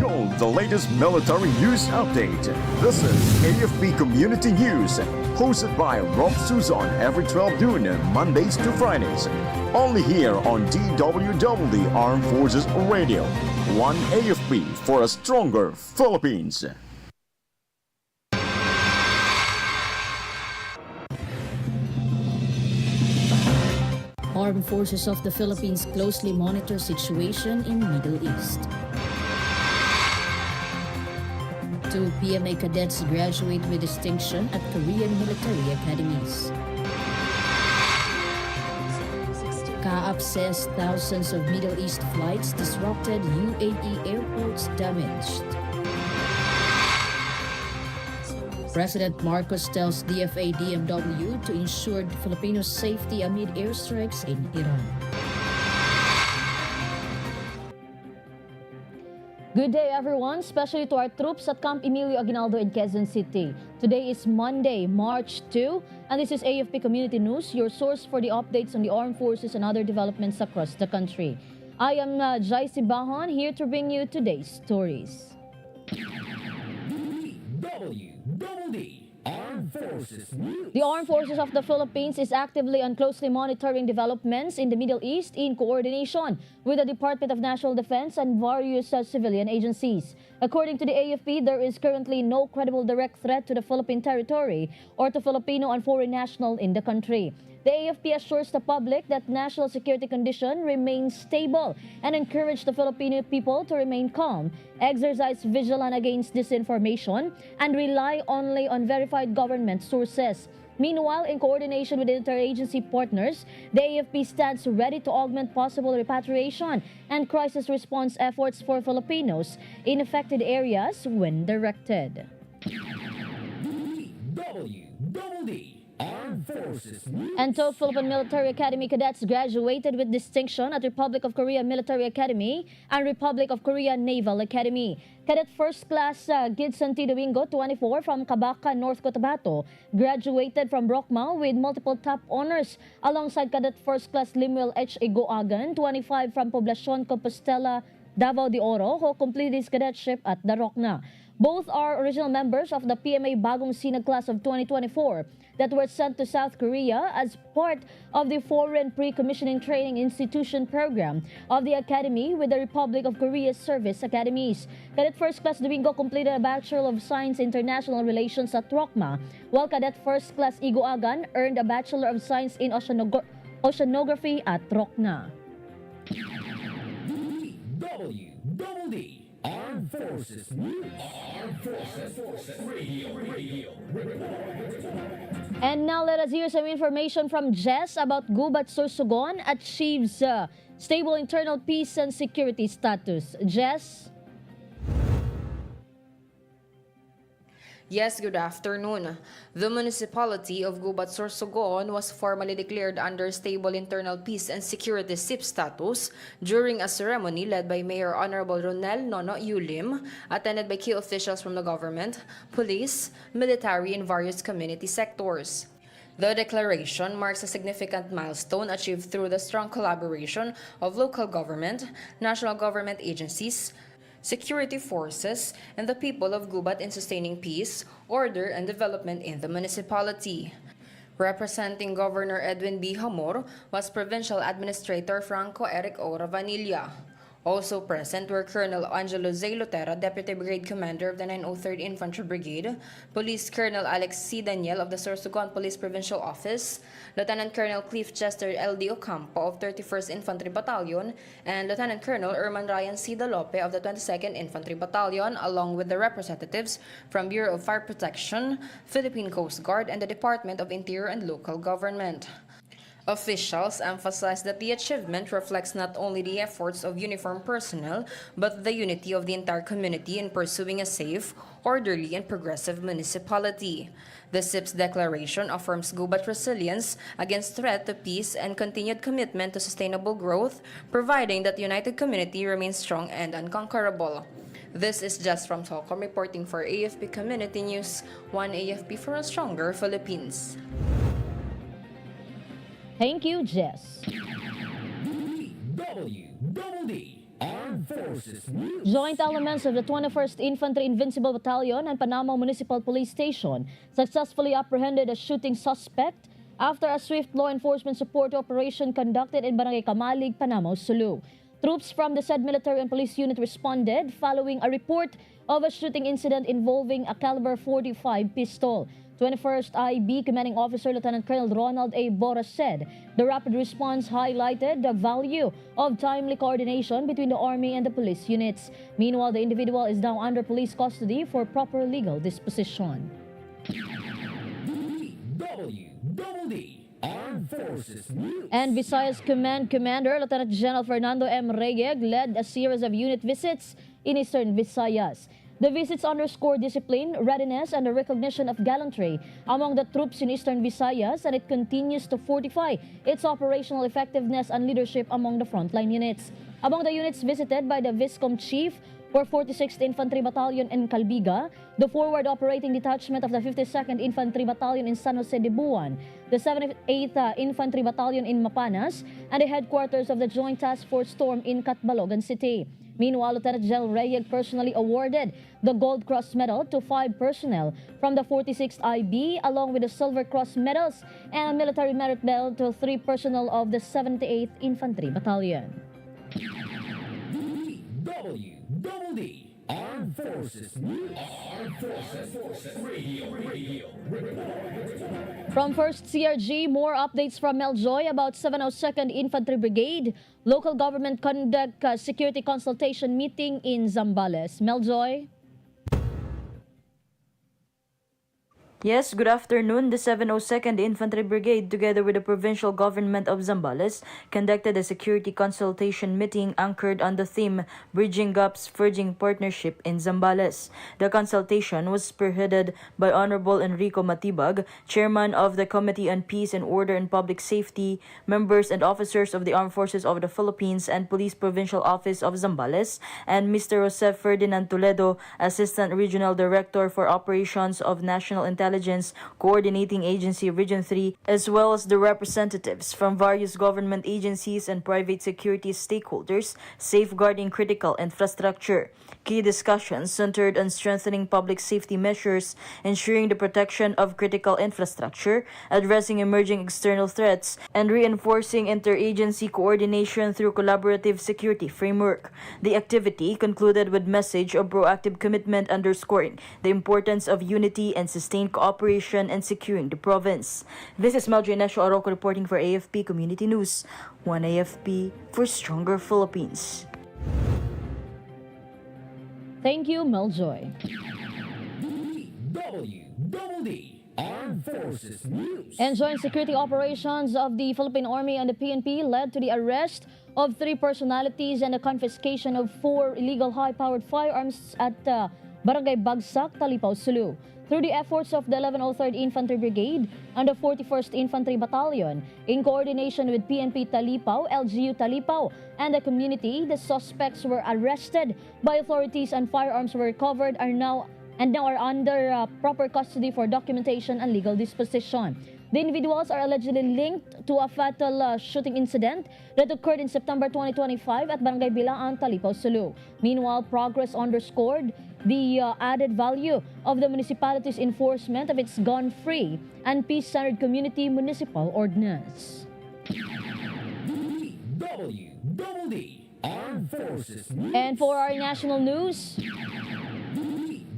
you the latest military news update. This is AFP Community News, hosted by Rob Suzon every 12 noon, Mondays to Fridays. Only here on DWDD Armed Forces Radio. One AFP for a stronger Philippines. Armed Forces of the Philippines closely monitor situation in Middle East. 2 PMA cadets graduate with distinction at Korean military academies. CAAP says thousands of Middle East flights disrupted, UAE airports damaged. President Marcos tells DFA-DMW to ensure Filipino safety amid airstrikes in Iran. Good day everyone, especially to our troops at Camp Emilio Aguinaldo in Quezon City. Today is Monday, March 2, and this is AFP Community News, your source for the updates on the armed forces and other developments across the country. I am Jhai Simbajon, here to bring you today's stories. DWDD Armed Forces News. The Armed Forces of the Philippines is actively and closely monitoring developments in the Middle East in coordination with the Department of National Defense and various civilian agencies. According to the AFP, there is currently no credible direct threat to the Philippine territory or to Filipino and foreign nationals in the country. The AFP assures the public that national security condition remains stable and encourage the Filipino people to remain calm, exercise vigilance against disinformation, and rely only on verified government sources. Meanwhile, in coordination with interagency partners, the AFP stands ready to augment possible repatriation and crisis response efforts for Filipinos in affected areas when directed. DWDD Armed Forces News. And 2 Philippine Military Academy cadets graduated with distinction at Republic of Korea Military Academy and Republic of Korea Naval Academy. Cadet First Class Gidson T. Domingo, 24, from Cabaca, North Cotabato, graduated from Brocma with multiple top honors, alongside Cadet First Class Limuel H. Igoagan, 25, from Poblacion, Compostela, Davao de Oro, who completed his cadetship at Darocna. Both are original members of the PMA Bagong Sinag class of 2024 that were sent to South Korea as part of the Foreign Pre-Commissioning Training Institution program of the Academy with the Republic of Korea's service academies. Cadet First Class Domingo completed a Bachelor of Science International Relations at ROCMA, while Cadet First Class Igoagan earned a Bachelor of Science in Oceanography at ROCNA. DWDD Armed Forces News. Armed Forces Radio. And now let us hear some information from Jess about Gubat Sorsogon achieves stable internal peace and security status. Jess? Yes, good afternoon. The municipality of Gubat Sorsogon was formally declared under stable internal peace and security SIP status during a ceremony led by Mayor Honorable Ronel Nono Yulim, attended by key officials from the government, police, military, and various community sectors. The declaration marks a significant milestone achieved through the strong collaboration of local government, national government agencies, security forces, and the people of Gubat in sustaining peace, order, and development in the municipality. Representing Governor Edwin B. Hamor was Provincial Administrator Franco Eric O. Ravanilla. Also present were Colonel Angelo Z. Lutera, Deputy Brigade Commander of the 903rd Infantry Brigade, Police Colonel Alex C. Daniel of the Sorsogon Police Provincial Office, Lieutenant Colonel Cliff Chester L.D. Ocampo of 31st Infantry Battalion, and Lieutenant Colonel Erman Ryan C. Dalope of the 22nd Infantry Battalion, along with the representatives from Bureau of Fire Protection, Philippine Coast Guard, and the Department of Interior and Local Government. Officials emphasized that the achievement reflects not only the efforts of uniformed personnel, but the unity of the entire community in pursuing a safe, orderly, and progressive municipality. The SIP's declaration affirms Gubat's resilience against threat to peace and continued commitment to sustainable growth, providing that the united community remains strong and unconquerable. This is Jess from Solcom reporting for AFP Community News, one AFP for a stronger Philippines. Thank you, Jess. DWDD Armed Forces. Joint elements of the 21st Infantry Invincible Battalion and Panama Municipal Police Station successfully apprehended a shooting suspect after a swift law enforcement support operation conducted in Barangay Kamalig, Panama, Sulu. Troops from the said military and police unit responded following a report of a shooting incident involving a caliber .45 pistol. 21st IB Commanding Officer Lieutenant Colonel Ronald A. Boras said the rapid response highlighted the value of timely coordination between the Army and the police units. Meanwhile, the individual is now under police custody for proper legal disposition. DWDD Armed Forces News. And Visayas Command Commander Lieutenant General Fernando M. Reyeg led a series of unit visits in Eastern Visayas. The visits underscore discipline, readiness, and the recognition of gallantry among the troops in Eastern Visayas, and it continues to fortify its operational effectiveness and leadership among the frontline units. Among the units visited by the Viscom Chief were 46th Infantry Battalion in Calbiga, the Forward Operating Detachment of the 52nd Infantry Battalion in San Jose de Buan, the 78th Infantry Battalion in Mapanas, and the headquarters of the Joint Task Force Storm in Catbalogan City. Meanwhile, Lieutenant General Reyeg personally awarded the Gold Cross Medal to 5 personnel from the 46th IB, along with the Silver Cross medals and a Military Merit Medal to 3 personnel of the 78th Infantry Battalion. DWDD Armed Forces News. Armed Forces Radio. From 1st CRG, more updates from Meljoy about 702nd Infantry Brigade. Local government conduct security consultation meeting in Zambales. Meljoy. Yes, good afternoon. The 702nd Infantry Brigade, together with the provincial government of Zambales, conducted a security consultation meeting anchored on the theme Bridging Gaps, Forging Partnership in Zambales. The consultation was spearheaded by Honorable Enrico Matibag, Chairman of the Committee on Peace and Order and Public Safety, members and officers of the Armed Forces of the Philippines and Police Provincial Office of Zambales, and Mr. Jose Ferdinand Toledo, Assistant Regional Director for Operations of National Intelligence Coordinating Agency Region 3, as well as the representatives from various government agencies and private security stakeholders safeguarding critical infrastructure. Key discussions centered on strengthening public safety measures, ensuring the protection of critical infrastructure, addressing emerging external threats, and reinforcing interagency coordination through collaborative security framework. The activity concluded with message of proactive commitment underscoring the importance of unity and sustained cooperation in securing the province. This is Meljoy Nesho Arroco reporting for AFP Community News. One AFP for stronger Philippines. Thank you, Meljoy. DWDD Armed Forces News. And joint security operations of the Philippine Army and the PNP led to the arrest of 3 personalities and the confiscation of 4 illegal high-powered firearms at Barangay Bagsak, Talipao, Sulu. Through the efforts of the 1103rd Infantry Brigade and the 41st Infantry Battalion, in coordination with PNP Talipao, LGU Talipao, and the community, the suspects were arrested by authorities and firearms were recovered are now under proper custody for documentation and legal disposition. The individuals are allegedly linked to a fatal shooting incident that occurred in September 2025 at Barangay Bilaan, Talipao, Sulu. Meanwhile, progress underscored the added value of the municipality's enforcement of its gun-free and peace-centered community municipal ordinance. DWDD Armed Forces News. And for our national news,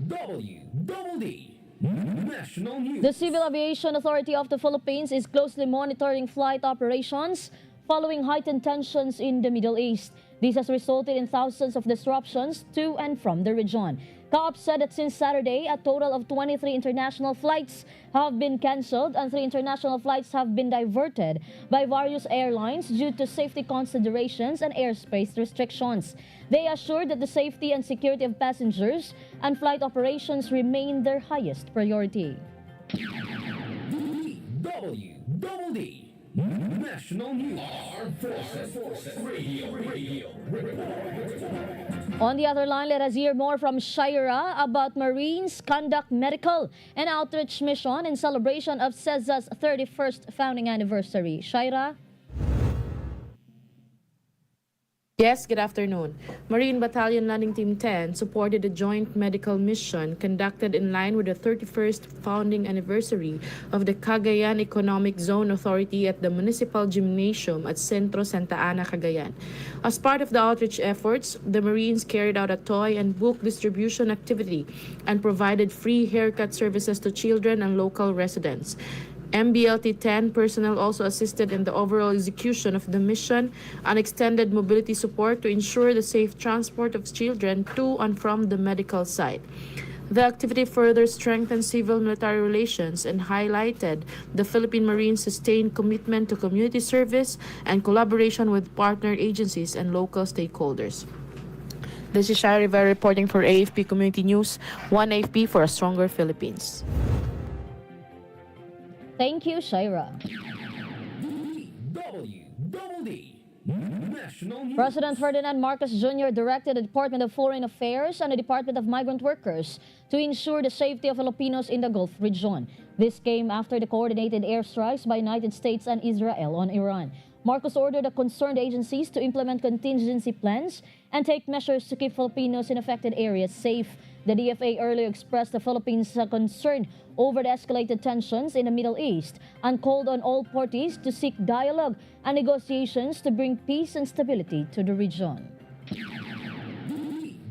DWDD National News. the Civil Aviation Authority of the Philippines is closely monitoring flight operations following heightened tensions in the Middle East. This has resulted in thousands of disruptions to and from the region. CAOP said that since Saturday, a total of 23 international flights have been cancelled and 3 international flights have been diverted by various airlines due to safety considerations and airspace restrictions. They assured that the safety and security of passengers and flight operations remain their highest priority. DWDD National News. Armed Forces Radio. On the other line, let us hear more from Shaira about Marines conduct medical and outreach mission in celebration of CEZA's 31st founding anniversary. Shaira? Yes, good afternoon. Marine Battalion Landing Team 10 supported a joint medical mission conducted in line with the 31st founding anniversary of the Cagayan Economic Zone Authority at the Municipal Gymnasium at Centro Santa Ana, Cagayan. As part of the outreach efforts, the Marines carried out a toy and book distribution activity and provided free haircut services to children and local residents. MBLT-10 personnel also assisted in the overall execution of the mission and extended mobility support to ensure the safe transport of children to and from the medical site. The activity further strengthened civil-military relations and highlighted the Philippine Marines' sustained commitment to community service and collaboration with partner agencies and local stakeholders. This is Jhai reporting for AFP Community News, one AFP for a stronger Philippines. Thank you, Shaira. DWDD National News. President Ferdinand Marcos Jr. directed the Department of Foreign Affairs and the Department of Migrant Workers to ensure the safety of Filipinos in the Gulf region. This came after the coordinated airstrikes by United States and Israel on Iran. Marcos ordered the concerned agencies to implement contingency plans and take measures to keep Filipinos in affected areas safe. The DFA earlier expressed the Philippines' concern over the escalated tensions in the Middle East and called on all parties to seek dialogue and negotiations to bring peace and stability to the region.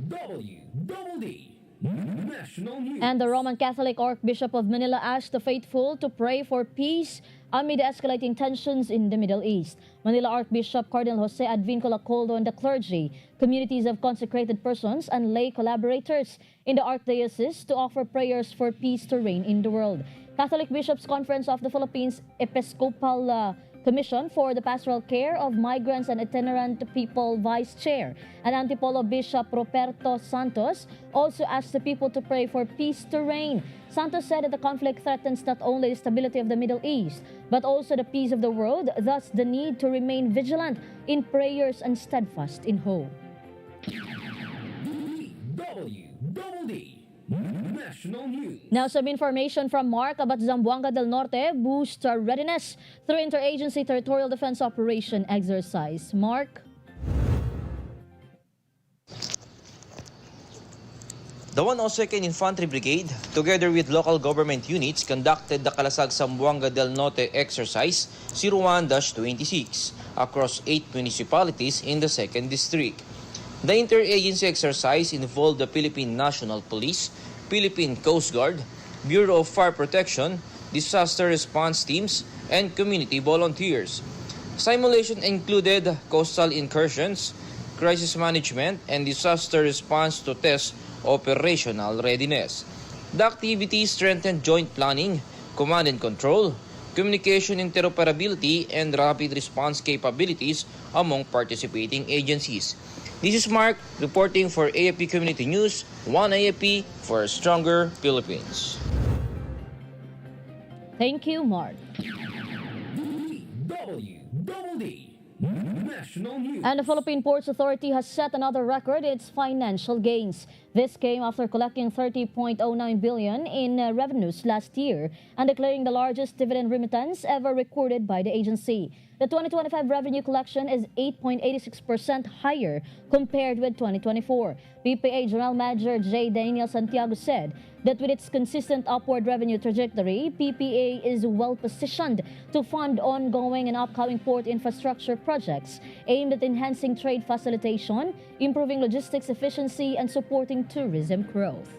DWDD National News. And the Roman Catholic Archbishop of Manila asked the faithful to pray for peace amid escalating tensions in the Middle East. Manila Archbishop Cardinal Jose Advincula called on the clergy, communities of consecrated persons, and lay collaborators in the Archdiocese to offer prayers for peace to reign in the world. Catholic Bishops' Conference of the Philippines Episcopal Commission for the Pastoral Care of Migrants and Itinerant People Vice Chair and Antipolo Bishop Roberto Santos also asked the people to pray for peace to reign. Santos said that the conflict threatens not only the stability of the Middle East, but also the peace of the world, thus the need to remain vigilant in prayers and steadfast in hope. DWDD National News. Now some information from Mark about Zamboanga del Norte boost readiness through interagency territorial defense operation exercise. Mark? The 102nd Infantry Brigade, together with local government units, conducted the Kalasag Zamboanga del Norte Exercise 01-26 across 8 municipalities in the 2nd District. The interagency exercise involved the Philippine National Police, Philippine Coast Guard, Bureau of Fire Protection, disaster response teams, and community volunteers. Simulation included coastal incursions, crisis management, and disaster response to test operational readiness. The activity strengthened joint planning, command and control, communication interoperability, and rapid response capabilities among participating agencies. This is Mark reporting for AFP Community News, one AFP for a stronger Philippines. Thank you, Mark. DWDD National News. And the Philippine Ports Authority has set another record in its financial gains. This came after collecting 30.09 billion in revenues last year and declaring the largest dividend remittance ever recorded by the agency. The 2025 revenue collection is 8.86% higher compared with 2024. PPA General Manager J. Daniel Santiago said that with its consistent upward revenue trajectory, PPA is well positioned to fund ongoing and upcoming port infrastructure projects aimed at enhancing trade facilitation, improving logistics efficiency, and supporting tourism growth.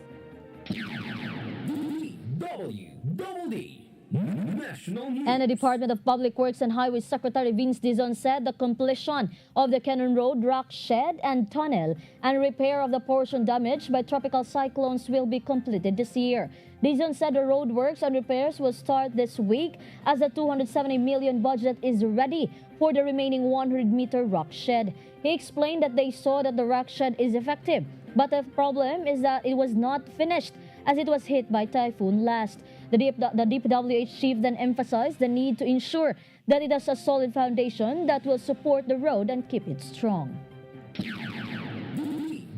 DWDD National News. And the Department of Public Works and Highways Secretary Vince Dizon said the completion of the Cannon Road rock shed and tunnel and repair of the portion damaged by tropical cyclones will be completed this year. Dizon said the road works and repairs will start this week as the 270 million budget is ready for the remaining 100-meter rock shed. He explained that they saw that the rock shed is effective, but the problem is that it was not finished as it was hit by typhoon last. The DPWH chief then emphasized the need to ensure that it has a solid foundation that will support the road and keep it strong.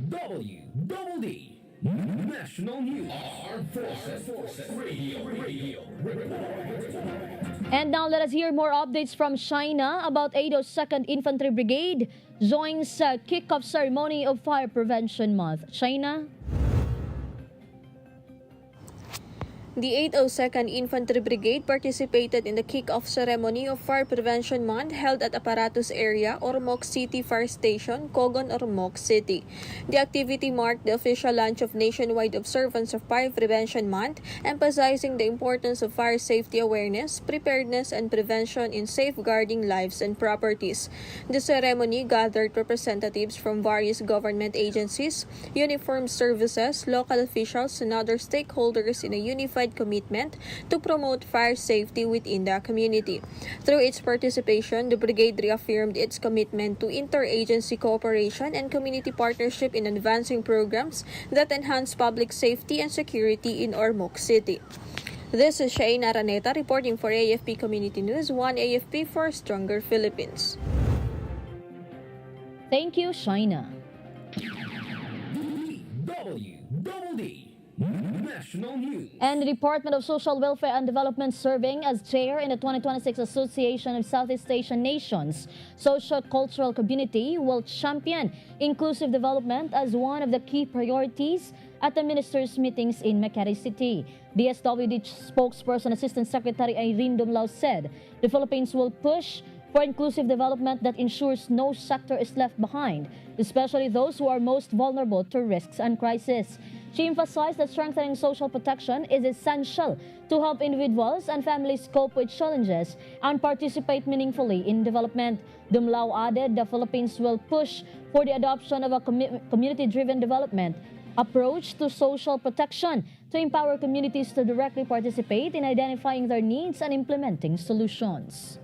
DWDD National News. Armed Forces Radio. And now let us hear more updates from China about 802nd Infantry Brigade joins kick-off ceremony of Fire Prevention Month. China? The 802nd Infantry Brigade participated in the kick-off ceremony of Fire Prevention Month held at Aparatus Area, Ormoc City Fire Station, Cogon, Ormoc City. The activity marked the official launch of nationwide observance of Fire Prevention Month, emphasizing the importance of fire safety awareness, preparedness, and prevention in safeguarding lives and properties. The ceremony gathered representatives from various government agencies, uniformed services, local officials, and other stakeholders in a unified commitment to promote fire safety within the community. Through its participation, the brigade reaffirmed its commitment to interagency cooperation and community partnership in advancing programs that enhance public safety and security in Ormoc City. This is Jhai Naraneta reporting for AFP Community News, 1 AFP for Stronger Philippines. Thank you, China. DWDD. National News. And the Department of Social Welfare and Development, serving as chair in the 2026 Association of Southeast Asian Nations Socio-Cultural Community, will champion inclusive development as one of the key priorities at the ministers' meetings in Makati City. DSWD spokesperson Assistant Secretary Irene Dumlao said the Philippines will push for inclusive development that ensures no sector is left behind, especially those who are most vulnerable to risks and crises. She emphasized that strengthening social protection is essential to help individuals and families cope with challenges and participate meaningfully in development. Dumlao added the Philippines will push for the adoption of a community-driven development approach to social protection to empower communities to directly participate in identifying their needs and implementing solutions.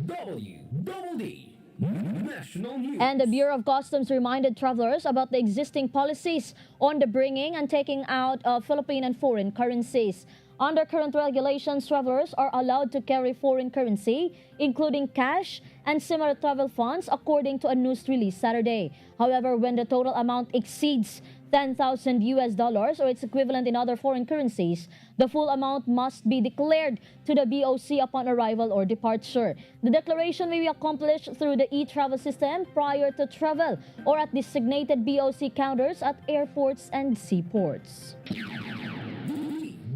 DWDD. National News. And the Bureau of Customs reminded travelers about the existing policies on the bringing and taking out of Philippine and foreign currencies. Under current regulations, travelers are allowed to carry foreign currency, including cash and similar travel funds, according to a news release Saturday. However, when the total amount exceeds $10,000 or its equivalent in other foreign currencies, the full amount must be declared to the BOC upon arrival or departure. The declaration may be accomplished through the e-travel system prior to travel or at designated BOC counters at airports and seaports.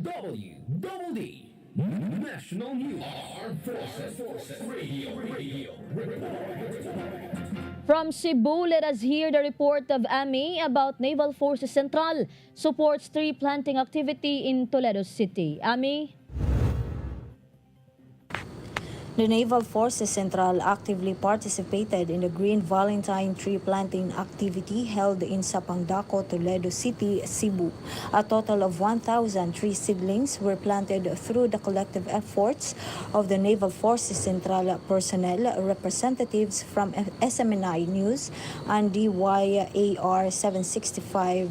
DWDD. National News. Armed Forces Radio. From Cebu, let us hear the report of AMI about Naval Forces Central supports tree planting activity in Toledo City. AMI? The Naval Forces Central actively participated in the Green Valentine tree planting activity held in Sapandaco, Toledo City, Cebu. A total of 1,000 tree seedlings were planted through the collective efforts of the Naval Forces Central personnel, representatives from SMNI News and DYAR 765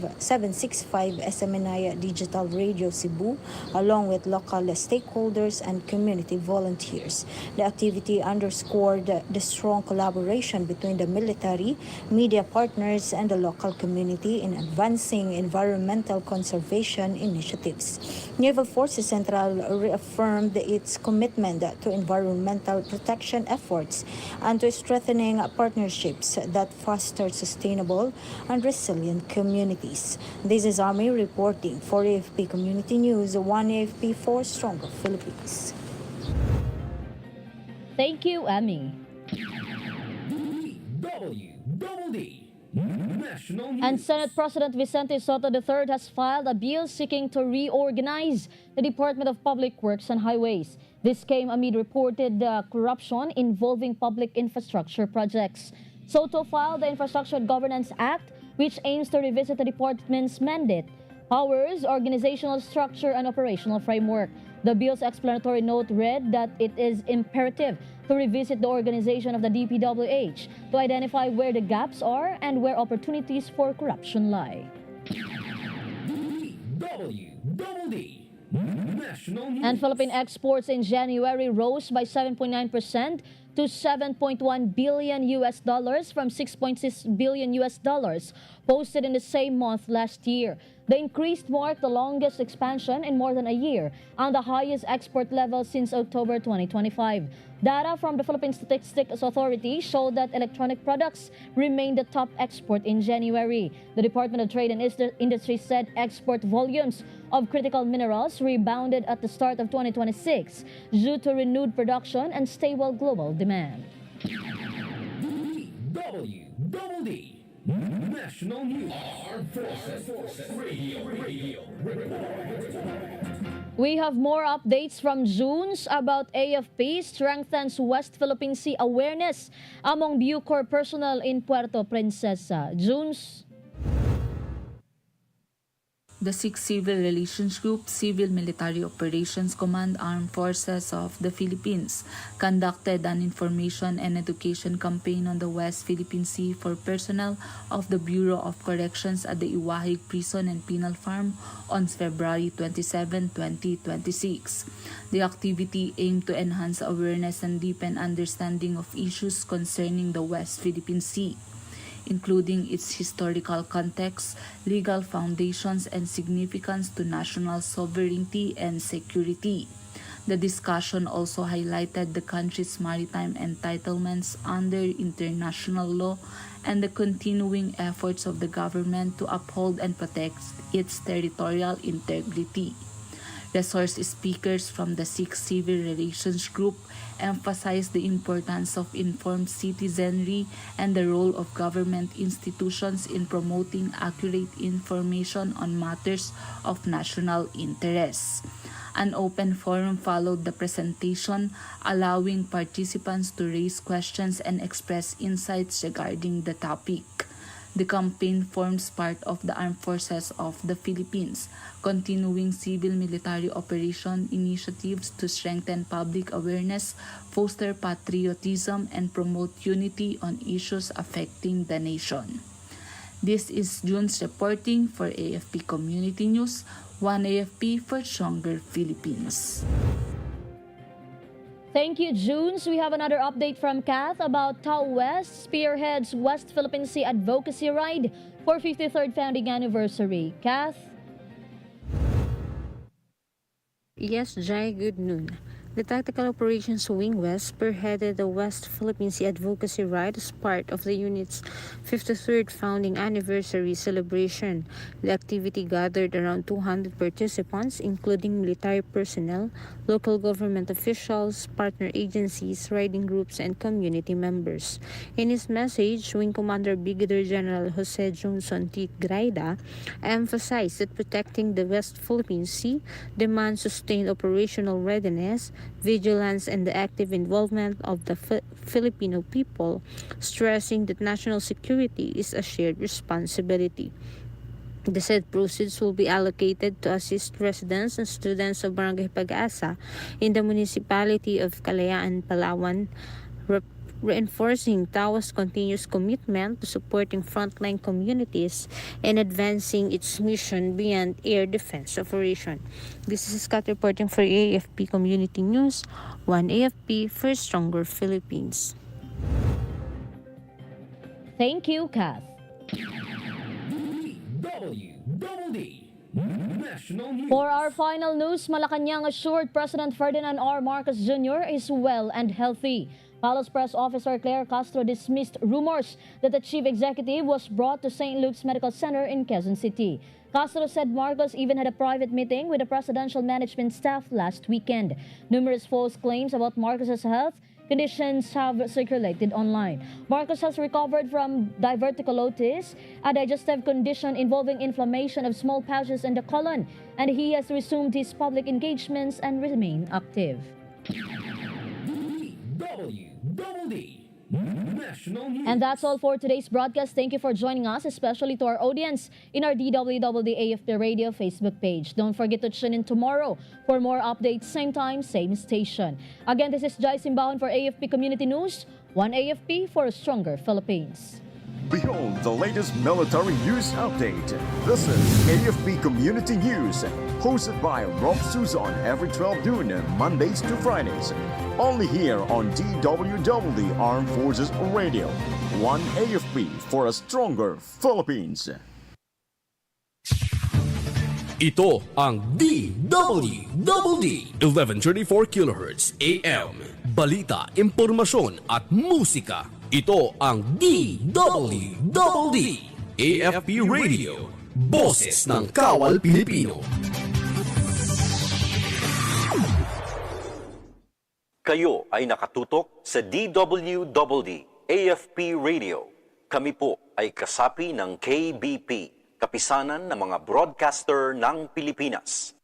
SMNI Digital Radio Cebu, along with local stakeholders and community volunteers. The activity underscored the strong collaboration between the military, media partners, and the local community in advancing environmental conservation initiatives. Naval Forces Central reaffirmed its commitment to environmental protection efforts and to strengthening partnerships that foster sustainable and resilient communities. This is Army reporting for AFP Community News, 1 AFP for Stronger Philippines. Thank you, Ami. DWDD. National News. And Senate President Vicente Soto III has filed a bill seeking to reorganize the Department of Public Works and Highways. This came amid reported corruption involving public infrastructure projects. Soto filed the Infrastructure Governance Act, which aims to revisit the department's mandate, powers, organizational structure, and operational framework. The bill's explanatory note read that it is imperative to revisit the organization of the DPWH to identify where the gaps are and where opportunities for corruption lie. DWDD. National News. And Philippine exports in January rose by 7.9% to 7.1 billion US dollars from 6.6 billion US dollars posted in the same month last year. The increase marked the longest expansion in more than a year and the highest export level since October 2025. Data from the Philippine Statistics Authority showed that electronic products remained the top export in January. The Department of Trade and Industry said export volumes of critical minerals rebounded at the start of 2026 due to renewed production and stable global demand. DWDD National News. Armed Forces Radio. We have more updates from Junes about AFP strengthens West Philippine Sea awareness among Bucor personnel in Puerto Princesa. Junes. The 6th Civil Relations Group, Civil Military Operations Command Armed Forces of the Philippines, conducted an information and education campaign on the West Philippine Sea for personnel of the Bureau of Corrections at the Iwahig Prison and Penal Farm on February 27, 2026. The activity aimed to enhance awareness and deepen understanding of issues concerning the West Philippine Sea, including its historical context, legal foundations, and significance to national sovereignty and security. The discussion also highlighted the country's maritime entitlements under international law and the continuing efforts of the government to uphold and protect its territorial integrity. Resource speakers from the 6th Civil Relations Group emphasized the importance of informed citizenry and the role of government institutions in promoting accurate information on matters of national interest. An open forum followed the presentation, allowing participants to raise questions and express insights regarding the topic. The campaign forms part of the Armed Forces of the Philippines, continuing civil-military operation initiatives to strengthen public awareness, foster patriotism, and promote unity on issues affecting the nation. This is June's reporting for AFP Community News, 1 AFP for Stronger Philippines. Thank you, Junes. We have another update from Kath about Tau West spearheads West Philippine Sea Advocacy Ride for 53rd Founding Anniversary. Kath? Yes, Jhai, good noon. The Tactical Operations Wing West spearheaded the West Philippine Sea Advocacy Ride as part of the unit's 53rd founding anniversary celebration. The activity gathered around 200 participants, including military personnel, local government officials, partner agencies, riding groups, and community members. In his message, Wing Commander Brigadier General Jose Johnson T. Graida emphasized that protecting the West Philippine Sea demands sustained operational readiness, vigilance, and the active involvement of the Filipino people, stressing that national security is a shared responsibility. The said proceeds will be allocated to assist residents and students of Barangay Pag-asa in the municipality of Kalayaan, Palawan, reinforcing TAWA's continuous commitment to supporting frontline communities and advancing its mission beyond air defense operation. This is Scott reporting for AFP Community News, 1 AFP for Stronger Philippines. Thank you, Kath. DWDD National News. For our final news, Malacanang assured President Ferdinand R. Marcos Jr. is well and healthy. Palace Press Officer Claire Castro dismissed rumors that the chief executive was brought to St. Luke's Medical Center in Quezon City. Castro said Marcos even had a private meeting with the presidential management staff last weekend. Numerous false claims about Marcos's health conditions have circulated online. Marcos has recovered from diverticulosis, a digestive condition involving inflammation of small pouches in the colon, and he has resumed his public engagements and remained active. DWDD National News. And that's all for today's broadcast. Thank you for joining us, especially to our audience in our DWDD AFP Radio Facebook page. Don't forget to tune in tomorrow for more updates, same time, same station. Again, this is Jhai Simbajon for AFP Community News, 1 AFP for a Stronger Philippines. Behold the latest military news update. This is AFP Community News, hosted by Rob Suzon every 12 noon, Mondays to Fridays. Only here on DWDD Armed Forces Radio. One AFP for a stronger Philippines. Ito ang DWDD 1134 kHz AM. Balita, impormasyon at musika. Ito ang DWDD AFP Radio. Boses ng Kawal Pilipino. Kayo ay nakatutok sa DWDD AFP Radio. Kami po ay kasapi ng KBP, Kapisanan ng mga Broadcaster ng Pilipinas.